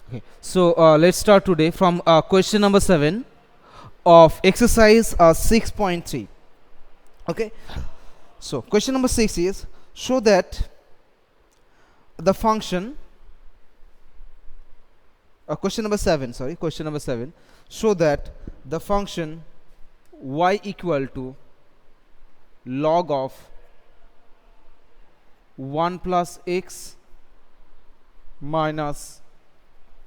Okay. So let's start today from question number 7 of exercise 6.3. Okay. So question number 6 is, show that the function question number 7, sorry, question number 7, show that the function y equal to log of 1 plus x minus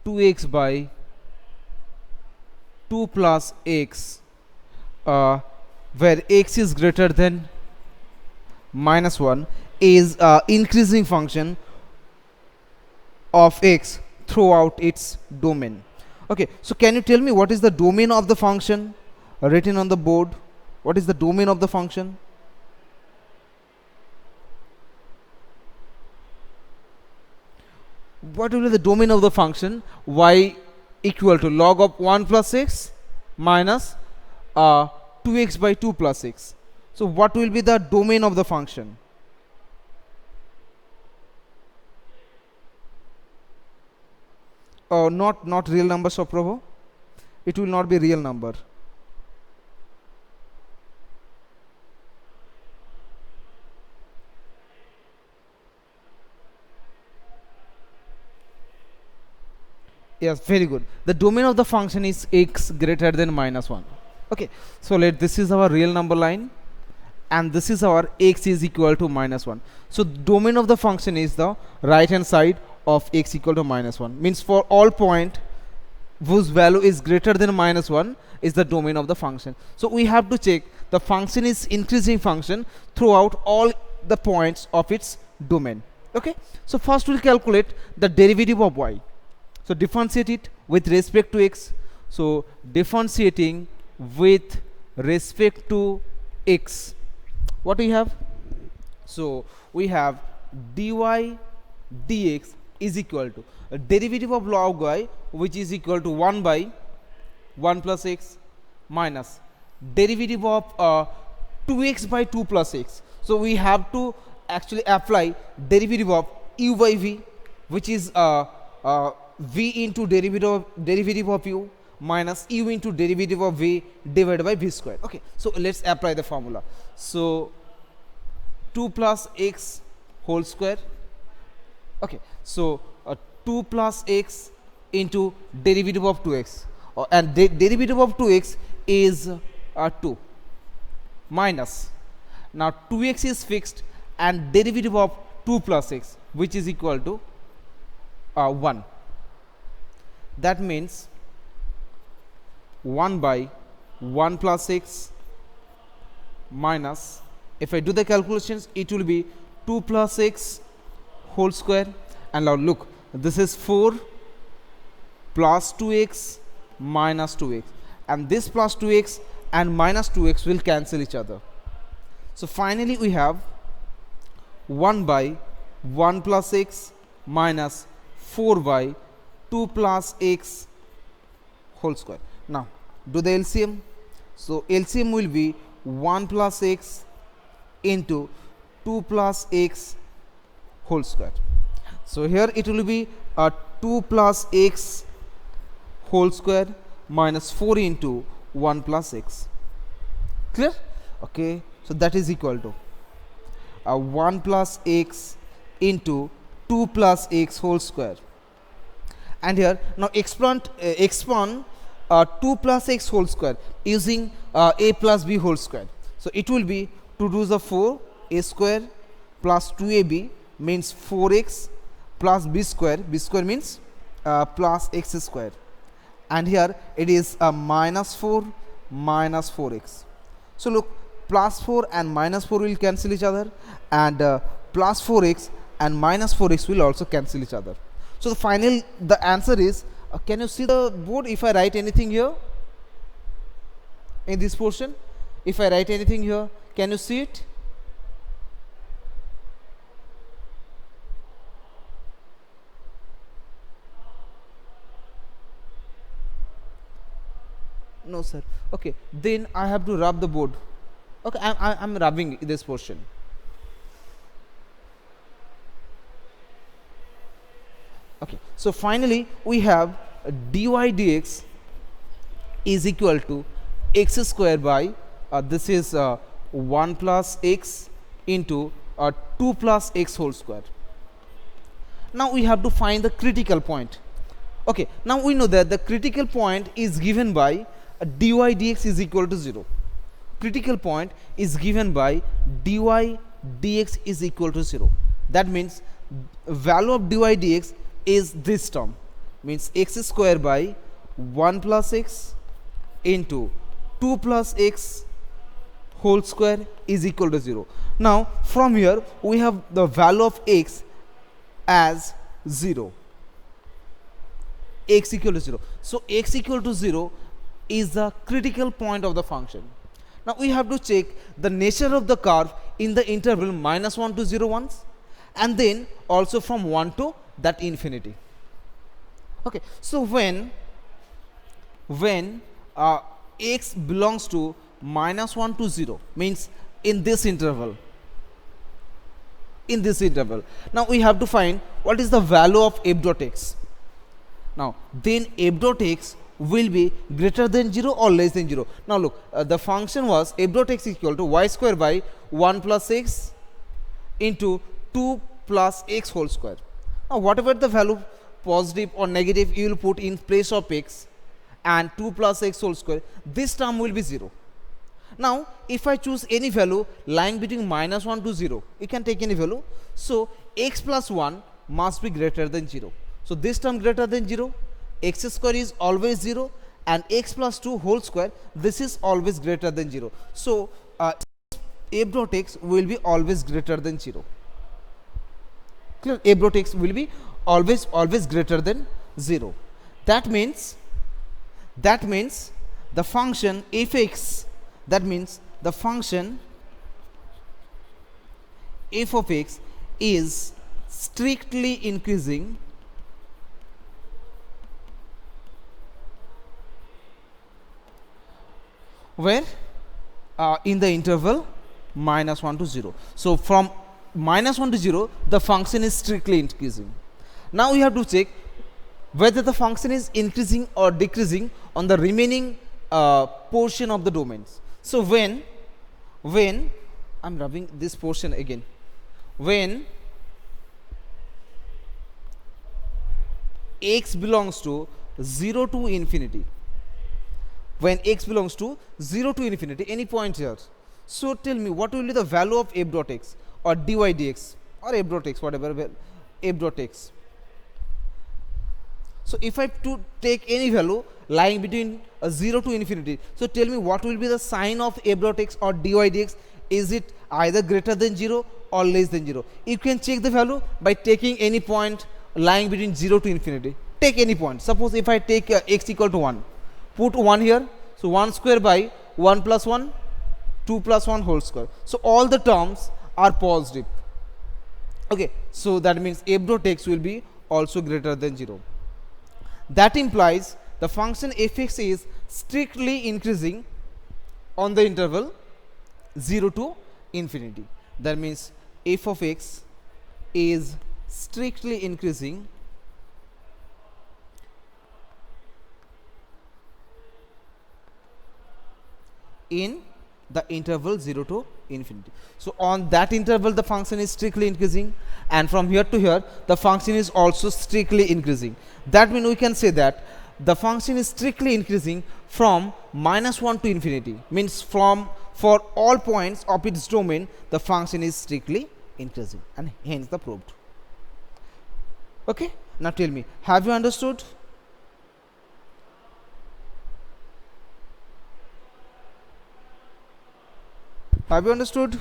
2x by 2 plus x, where x is greater than minus 1, is increasing function of x throughout its domain. Okay, so can you tell me what is the domain of the function written on the board? What is the domain of the function? What will be the domain of the function y equal to log of 1 plus x minus 2x by 2 plus x? So what will be the domain of the function? Not real number, so Prabhu. It will not be real number. Yes, very good. The domain of the function is x greater than minus 1. Okay, so this is our real number line, and this is our x is equal to minus 1. So domain of the function is the right hand side of x equal to minus 1. Means for all point whose value is greater than minus 1 is the domain of the function. So we have to check the function is increasing function throughout all the points of its domain. Okay, so first we'll calculate the derivative of y. So differentiate it with respect to x. So differentiating with respect to x, what we have? So we have dy dx is equal to a derivative of log y, which is equal to 1 by 1 plus x minus derivative of 2x by 2 plus x. So we have to actually apply derivative of u by v, which is v into derivative of u minus u into derivative of v divided by v square. Okay, so let's apply the formula. So 2 plus x whole square. Okay, so 2 plus x into derivative of 2x, and derivative of 2x is 2 minus, now 2x is fixed, and derivative of 2 plus x, which is equal to 1. That means 1 by 1 plus x minus, if I do the calculations, it will be 2 plus x whole square. And now look, this is 4 plus 2x minus 2x, and this plus 2x and minus 2x will cancel each other. So finally we have 1 by 1 plus x minus 4 by 2 plus x whole square. Now do the LCM. So LCM will be 1 plus x into 2 plus x whole square. So here it will be 2 plus x whole square minus 4 into 1 plus x. Clear? Okay, so that is equal to 1 plus x into 2 plus x whole square. And here now expand 2 plus x whole square using a plus b whole square. So it will be 2 to the 4 a square plus 2ab means 4x plus b square means plus x square, and here it is minus 4 minus 4x. So look, plus 4 and minus 4 will cancel each other, and plus 4x and minus 4x will also cancel each other. So the answer is, can you see the board if I write anything here in this portion? If I write anything here, can you see it? No sir. Okay, then I have to rub the board. Okay, I'm rubbing this portion. Okay, so finally we have dy dx is equal to x square by this is 1 plus x into 2 plus x whole square. Now we have to find the critical point. Okay, now we know that the critical point is given by dy dx is equal to 0. Critical point is given by dy dx is equal to 0. That means value of dy dx is this term, means x square by 1 plus x into 2 plus x whole square is equal to 0. Now from here we have the value of x as 0, x equal to 0. So x equal to 0 is the critical point of the function. Now we have to check the nature of the curve in the interval -1 to 0 once, and then also from 1 to that infinity. Okay, so when x belongs to -1 to 0, means in this interval, now we have to find what is the value of f dot x. Now then f dot x will be greater than 0 or less than 0. Now look, the function was f dot x equal to y square by 1 plus x into 2 plus x whole square. Now whatever the value, positive or negative, you will put in place of x and 2 plus x whole square, this term will be 0. Now if I choose any value lying between -1 to 0, you can take any value, so x plus 1 must be greater than 0. So this term greater than 0, x square is always 0, and x plus 2 whole square, this is always greater than 0. So f dot x will be always greater than 0. Clear? F dot x will be always greater than 0. That means the function f(x), that means the function f of x is strictly increasing where in the interval -1 to 0. So from -1 to 0 the function is strictly increasing. Now we have to check whether the function is increasing or decreasing on the remaining portion of the domains. So when I'm rubbing this portion again, when x belongs to 0 to infinity, when x belongs to 0 to infinity, any point here, so tell me what will be the value of f dot x or dy dx or f dot x, whatever f dot x. So if I to take any value lying between 0 to infinity, so tell me what will be the sign of f dot x or dy dx. Is it either greater than 0 or less than 0? You can check the value by taking any point lying between 0 to infinity. Take any point. Suppose if I take x equal to 1, put 1 here, so 1 square by 1 plus 1, 2 plus 1 whole square. So all the terms are positive. Okay, so that means f dot x will be also greater than 0. That implies the function f(x) is strictly increasing on the interval 0 to infinity. That means f of x is strictly increasing in the interval 0 to infinity. So on that interval the function is strictly increasing, and from here to here the function is also strictly increasing. That means we can say that the function is strictly increasing from -1 to infinity, means for all points of its domain the function is strictly increasing, and hence the proved. Okay, now tell me, have you understood? Have you understood?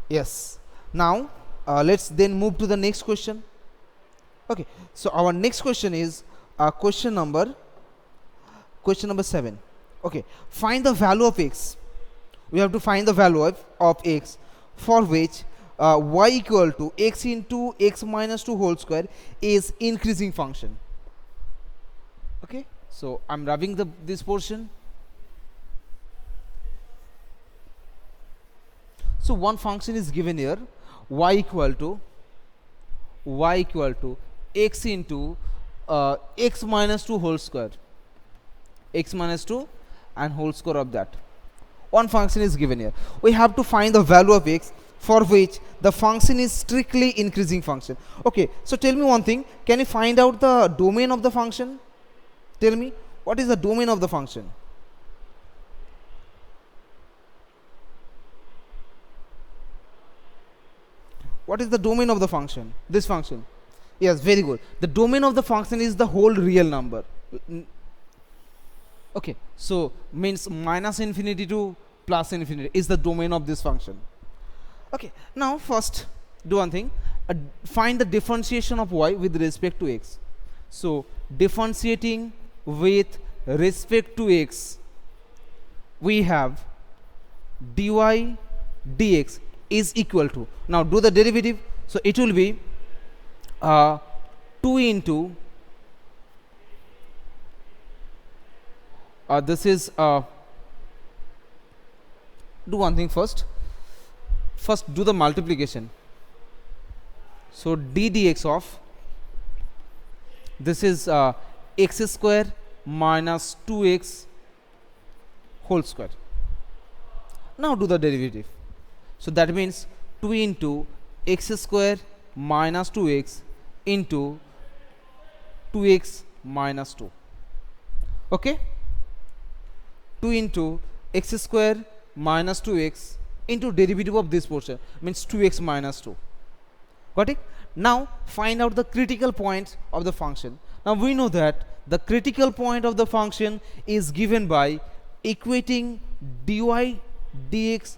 Yes. Now let's then move to the next question. Okay, so our next question is question number 7. Okay, find the value of x. We have to find the value of x for which y equal to x into x minus 2 whole square is increasing function. Okay, so I'm rubbing this portion. So one function is given here, y equal to x into x minus 2 whole square, x minus 2 and whole square of that. One function is given here. We have to find the value of x for which the function is strictly increasing function. Okay, so tell me one thing, can you find out the domain of the function? Tell me, what is the domain of the function? What is the domain of the function? This function. Yes, very good. The domain of the function is the whole real number. Okay, so means minus infinity to plus infinity is the domain of this function. Okay, now first do one thing, find the differentiation of y with respect to x. So differentiating with respect to x, we have dy dx is equal to, now do the derivative, so it will be 2 into this is do one thing, first do the multiplication. So d dx of this is x square minus 2x whole square. Now do the derivative. So that means 2 into x square minus 2x into 2x minus 2. Okay, 2 into x square minus 2x into derivative of this portion means 2x minus 2. Got it? Now find out the critical point of the function. Now we know that the critical point of the function is given by equating dy dx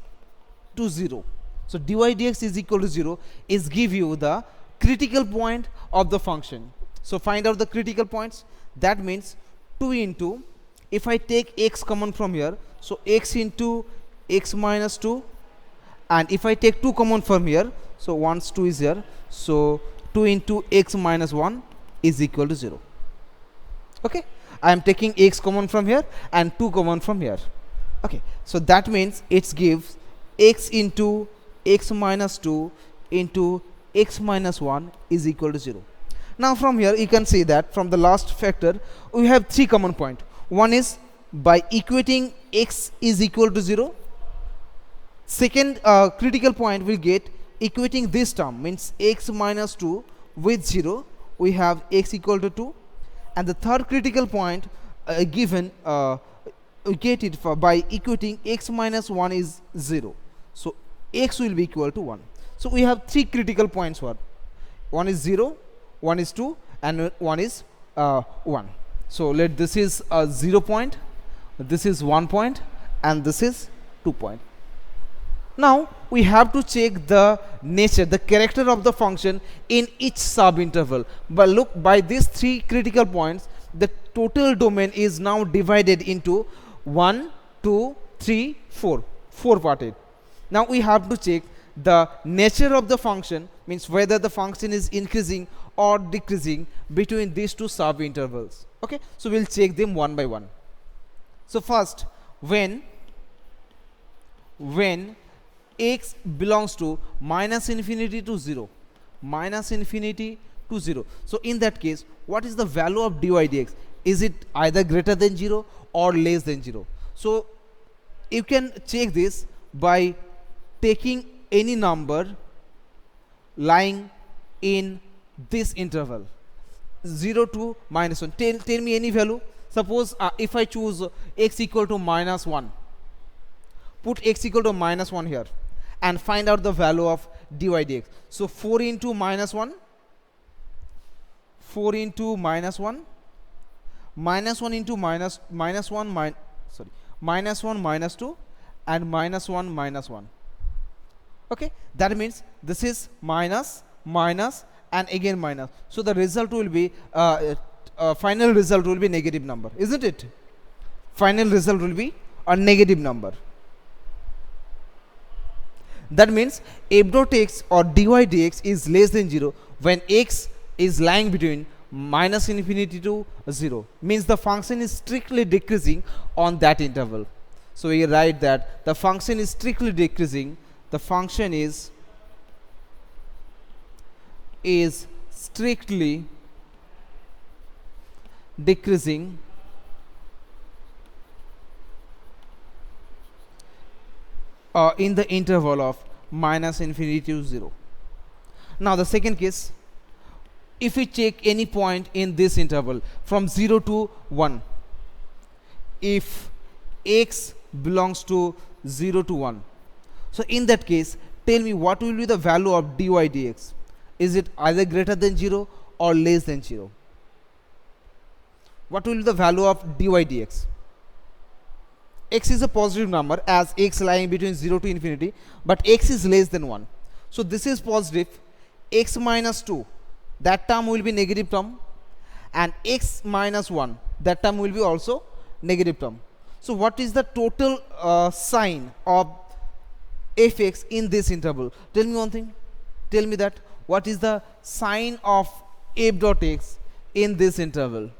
to 0. So dy dx is equal to 0 is give you the critical point of the function. So find out the critical points. That means 2 into, if I take x common from here, so x into x minus 2, and if I take 2 common from here, so once 2 is here, so 2 into x minus 1 is equal to 0. Okay, I am taking x common from here and 2 common from here. Okay, so that means it gives x into x minus 2 into x minus 1 is equal to 0. Now from here you can see that from the last factor we have 3 common points. One is by equating x is equal to 0. Second critical point we get equating this term means x minus 2 with 0, we have x equal to 2. And the third critical point given we get it for by equating x minus 1 is 0, so x will be equal to 1. So we have 3 critical points for, one is 0, one is 2 and one is 1. So let this is a 0 point, this is 1 point and this is 2 point. Now we have to check the nature, the character of the function in each sub interval. But look, by these 3 critical points the total domain is now divided into 1, 2, 3, 4 parted. Now we have to check the nature of the function, means whether the function is increasing or decreasing between these 2 sub intervals. Okay, so we'll check them one by one. So first, when x belongs to minus infinity to 0, so in that case what is the value of dy dx? Is it either greater than 0 or less than 0? So you can check this by taking any number lying in this interval 0 to minus 1. Tell me any value. Suppose if I choose x equal to minus 1, put x equal to minus 1 here and find out the value of dy dx. So 4 into minus 1, minus 1 into minus 1 minus 2 and minus 1 minus 1. Okay, that means this is minus and again minus, so the result will be final result will be negative number, isn't it? Final result will be a negative number. That means f dot x or dy dx is less than 0 when x is lying between minus infinity to 0, means the function is strictly decreasing on that interval. So we write that the function is strictly decreasing, the function is strictly decreasing in the interval of minus infinity to 0. Now the second case, if we check any point in this interval from 0 to 1, if x belongs to 0 to 1, so in that case tell me what will be the value of dy dx. Is it either greater than 0 or less than 0? What will be the value of dy dx? X is a positive number as x lying between 0 to infinity, but x is less than 1. So this is positive. X minus 2, that term will be negative term, and x minus 1, that term will be also negative term. So what is the total sign of fx in this interval? Tell me one thing. Tell me that what is the sign of f dot x in this interval?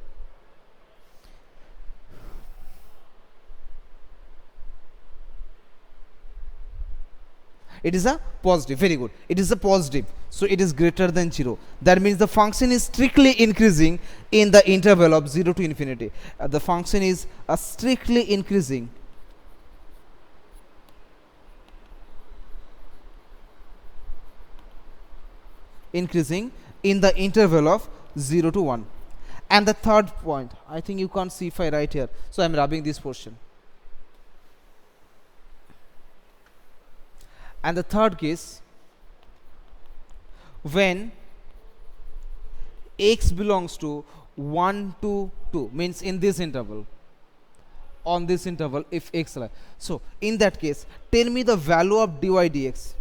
It is a positive. Very good. It is a positive. So it is greater than 0. That means the function is strictly increasing in the interval of 0 to infinity. The function is strictly increasing in the interval of 0 to 1. And the third point, I think you can't see if I write here, so I am rubbing this portion. And the third case, when x belongs to 1 to 2, means in this interval, on this interval, if x, so in that case tell me the value of dy dx.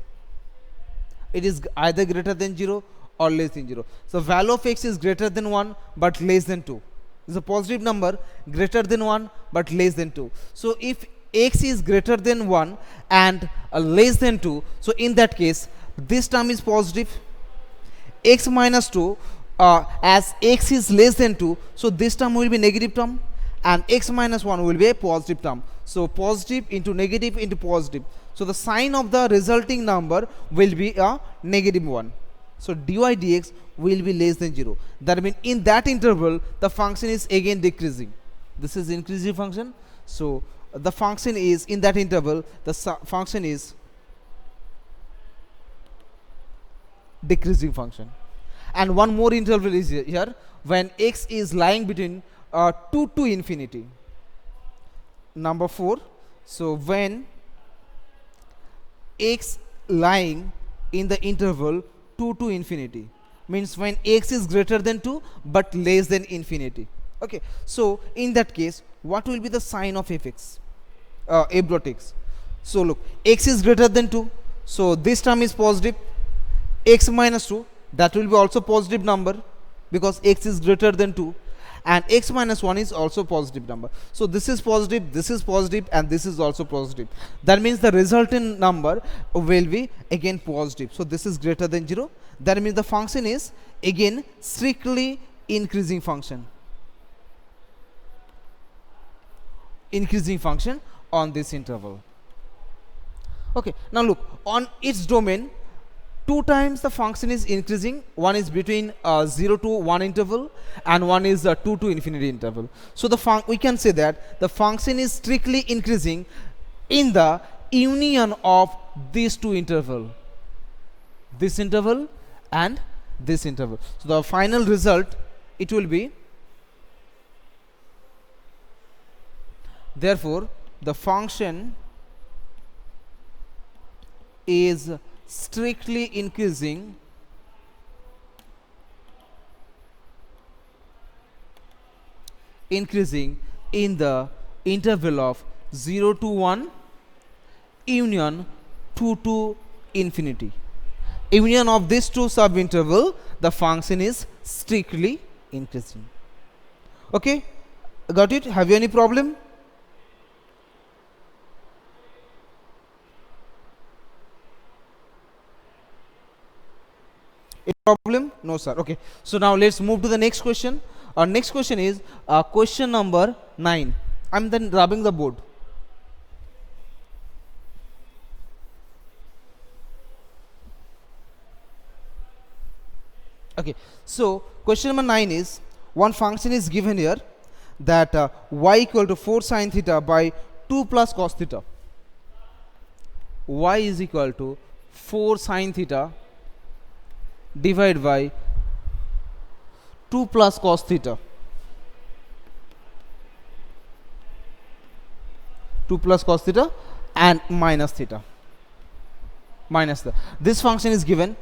It is either greater than 0 or less than 0. So value of x is greater than 1 but less than 2. This is a positive number, greater than 1 but less than 2. So if x is greater than 1 and less than 2, so in that case this term is positive. X minus 2, as x is less than 2, so this term will be negative term, and x minus 1 will be a positive term. So positive into negative into positive, so the sign of the resulting number will be a negative 1. So dy dx will be less than 0. That means in that interval the function is again decreasing. This is increasing function, so the function is in that interval, the function is decreasing function. And one more interval is here, when x is lying between 2 to infinity. Number 4, so when x lying in the interval 2 to infinity, means when x is greater than 2 but less than infinity. Okay, so in that case what will be the sign of fx, f dot x? So look, x is greater than 2, so this term is positive. X minus 2, that will be also positive number because x is greater than 2, and x minus 1 is also positive number. So this is positive, and this is also positive. That means the resultant number will be again positive. So this is greater than 0. That means the function is again strictly increasing function. Increasing function on this interval. Okay, now look, on its domain, 2 times the function is increasing. One is between 0 to 1 interval, and one is 2 to infinity interval. So the we can say that the function is strictly increasing in the union of these two interval, this interval and this interval. So the final result, it will be, therefore the function is strictly increasing in the interval of 0 to 1 union 2 to infinity. Union of these two subinterval, the function is strictly increasing. Okay, got it? Have you any problem? Any problem? No, sir. Okay. So now let's move to the next question. Our next question is question number 9. I'm then rubbing the board. Okay. So question number 9 is, one function is given here that y equal to 4 sine theta by 2 plus cos theta. Y is equal to 4 sine theta divided by 2 plus cos theta. 2 plus cos theta and minus theta. This function is given.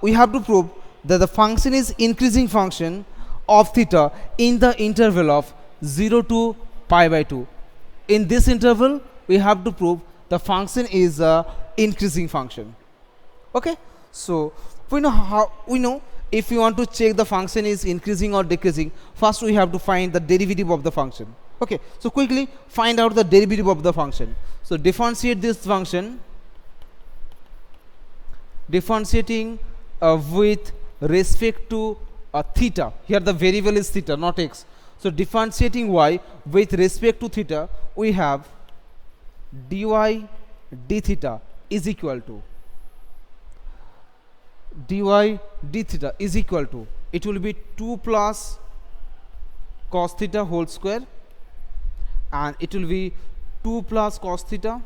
We have to prove that the function is increasing function of theta in the interval of 0 to pi by 2. In this interval, we have to prove the function is a increasing function. Okay, so we know if we want to check the function is increasing or decreasing, first we have to find the derivative of the function. Okay, so quickly find out the derivative of the function. So differentiate this function, differentiating with respect to theta. Here the variable is theta, not x. So differentiating y with respect to theta, we have dy d theta is equal to dy d theta is equal to, it will be 2 plus cos theta whole square, and it will be 2 plus cos theta,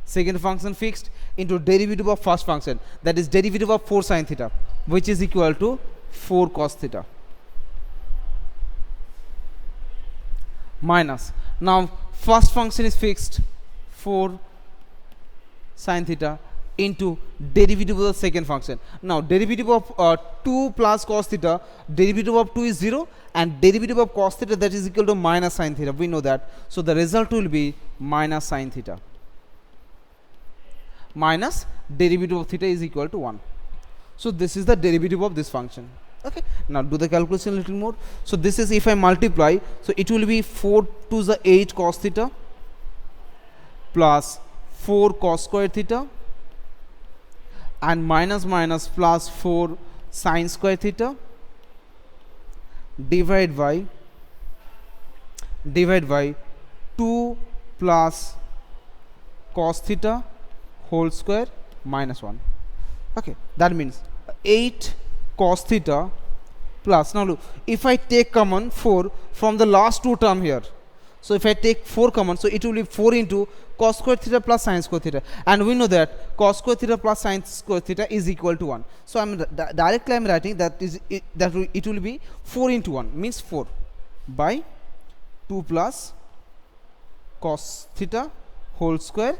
second function fixed, into derivative of first function, that is derivative of 4 sine theta, which is equal to 4 cos theta, minus, now first function is fixed, 4 sine theta, into derivative of the second function. Now derivative of 2 plus cos theta, derivative of 2 is 0, and derivative of cos theta, that is equal to minus sine theta, we know that. So the result will be minus sine theta, minus derivative of theta is equal to 1. So this is the derivative of this function. Okay, now do the calculation a little more. So this is, if I multiply, so it will be 4 to the 8 cos theta plus 4 cos square theta, and minus plus 4 sine square theta, divided by 2 plus cos theta whole square minus 1. Okay, that means 8 cos theta plus, now look, if I take common 4 from the last two term here, so if I take 4 common, so it will be 4 into cos square theta plus sine square theta, and we know that cos square theta plus sine square theta is equal to 1. So I'm directly I'm writing that it will be 4 into 1, means 4 by 2 plus cos theta whole square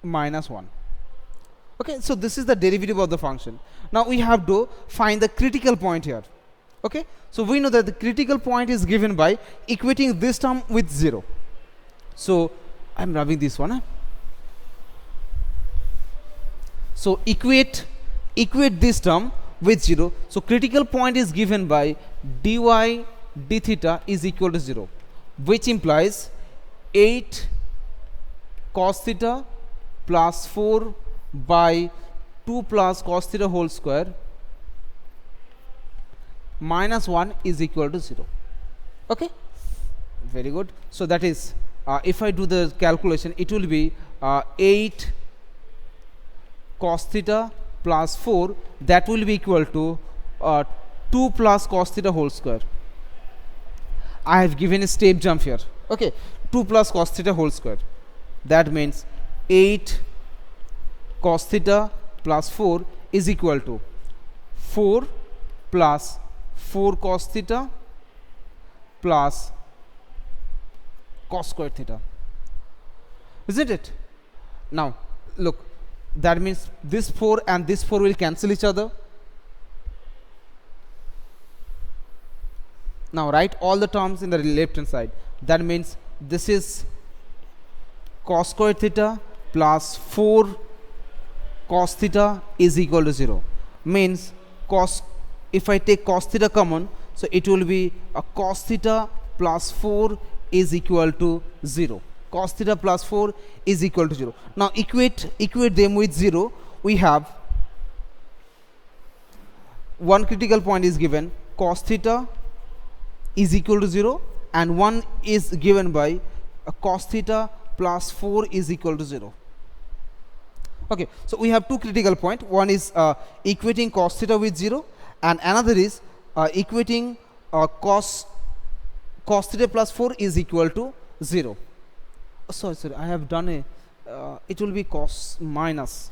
minus 1. Okay, so this is the derivative of the function. Now we have to find the critical point here. Okay, so we know that the critical point is given by equating this term with 0. So I'm rubbing this one. So equate this term with 0. So critical point is given by dy d theta is equal to 0, which implies 8 cos theta plus 4 by 2 plus cos theta whole square minus 1 is equal to 0. Okay, very good. So that is, if I do the calculation, it will be 8 cos theta plus 4, that will be equal to 2 plus cos theta whole square. I have given a step jump here. Okay, 2 plus cos theta whole square, that means 8 cos theta plus 4 is equal to 4 plus 4 cos theta plus cos square theta, isn't it? Now look, that means this 4 and this 4 will cancel each other. Now write all the terms in the left hand side. That means this is cos square theta plus 4 cos theta is equal to 0, means cos, if I take cos theta common, so it will be a cos theta plus 4 is equal to 0. Cos theta plus 4 is equal to 0. Now equate them with 0. We have one critical point is given, cos theta is equal to 0, and one is given by cos theta plus 4 is equal to 0. Okay, so we have two critical point. One is equating cos theta with 0, and another is equating cos theta plus 4 is equal to 0. Sorry, I have done a it will be cos minus,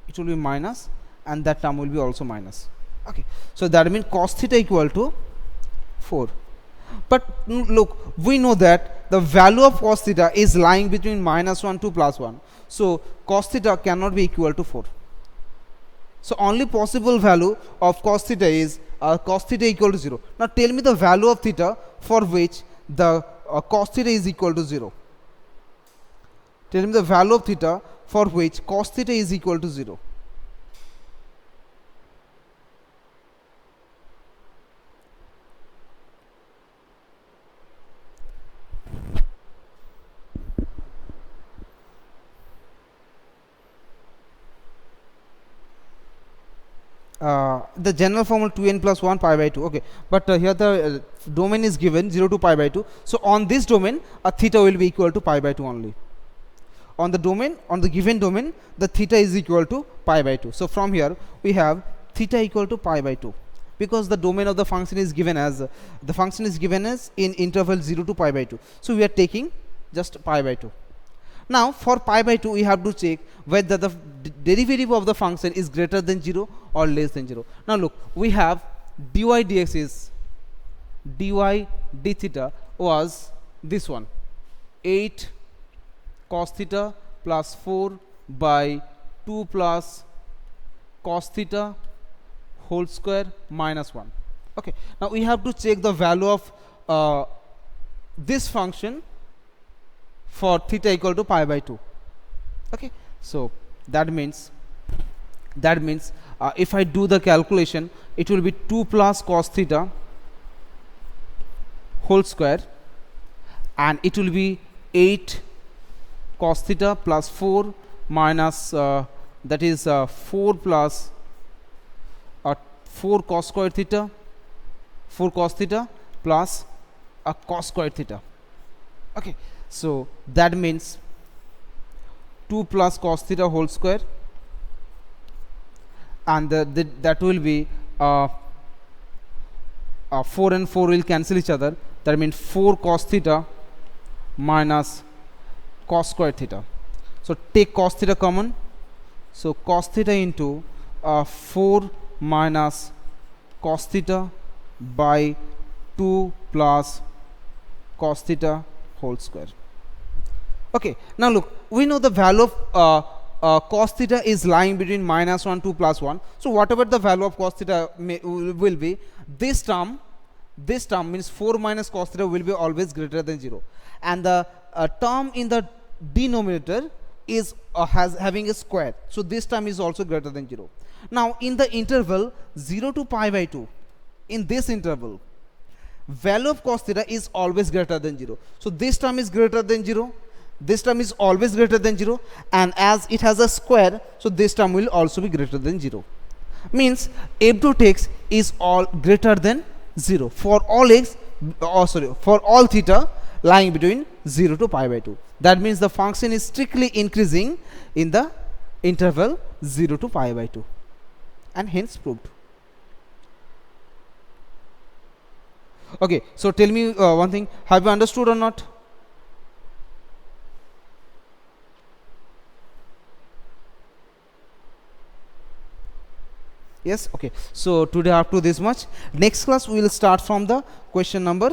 it will be minus, and that term will be also minus. Okay, so that means cos theta equal to 4. But look, we know that the value of cos theta is lying between -1 to +1, so cos theta cannot be equal to 4. So only possible value of cos theta is cos theta equal to 0. Now tell me the value of theta for which the cos theta is equal to 0. Tell me the value of theta for which cos theta is equal to 0. The general formula 2n plus 1 pi by 2. Okay, but here the domain is given 0 to pi by 2. So on this domain, theta will be equal to pi by 2 only. On the domain, on the given domain, the theta is equal to pi by 2. So from here we have theta equal to pi by 2, because the domain of the function is given as in interval 0 to pi by 2. So we are taking just pi by 2. Now for pi by 2 we have to check whether the derivative of the function is greater than 0 or less than 0. Now look, we have dy dx is dy d theta was this one, 8 cos theta plus 4 by 2 plus cos theta whole square minus 1. Okay, now we have to check the value of this function for theta equal to pi by 2. Okay, so that means if I do the calculation, it will be 2 plus cos theta whole square, and it will be 8 cos theta plus 4 minus that is 4 plus 4 cos square theta, 4 cos theta plus a cos square theta. Okay, so that means 2 plus cos theta whole square, and that will be 4 and 4 will cancel each other. That means 4 cos theta minus cos square theta. So take cos theta common. So cos theta into 4 minus cos theta by 2 plus cos theta whole square. Okay, now look, we know the value of cos theta is lying between -1 to +1. So whatever the value of cos theta will be, this term means 4 minus cos theta will be always greater than 0, and the term in the denominator is having a square, so this term is also greater than 0. Now in the interval 0 to pi by 2, in this interval, value of cos theta is always greater than 0, so this term is greater than 0, this term is always greater than 0, and as it has a square, so this term will also be greater than 0. Means f dot x is all greater than 0 for all x, for all theta lying between 0 to pi by 2. That means the function is strictly increasing in the interval 0 to pi by 2, and hence proved. Okay, so tell me one thing, have you understood or not? Yes. Okay, so today up to this much. Next class we will start from the question number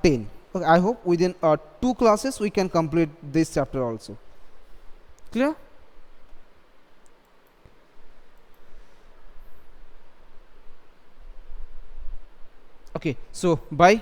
10. Okay, I hope within 2 classes we can complete this chapter also. Clear? Okay, so bye.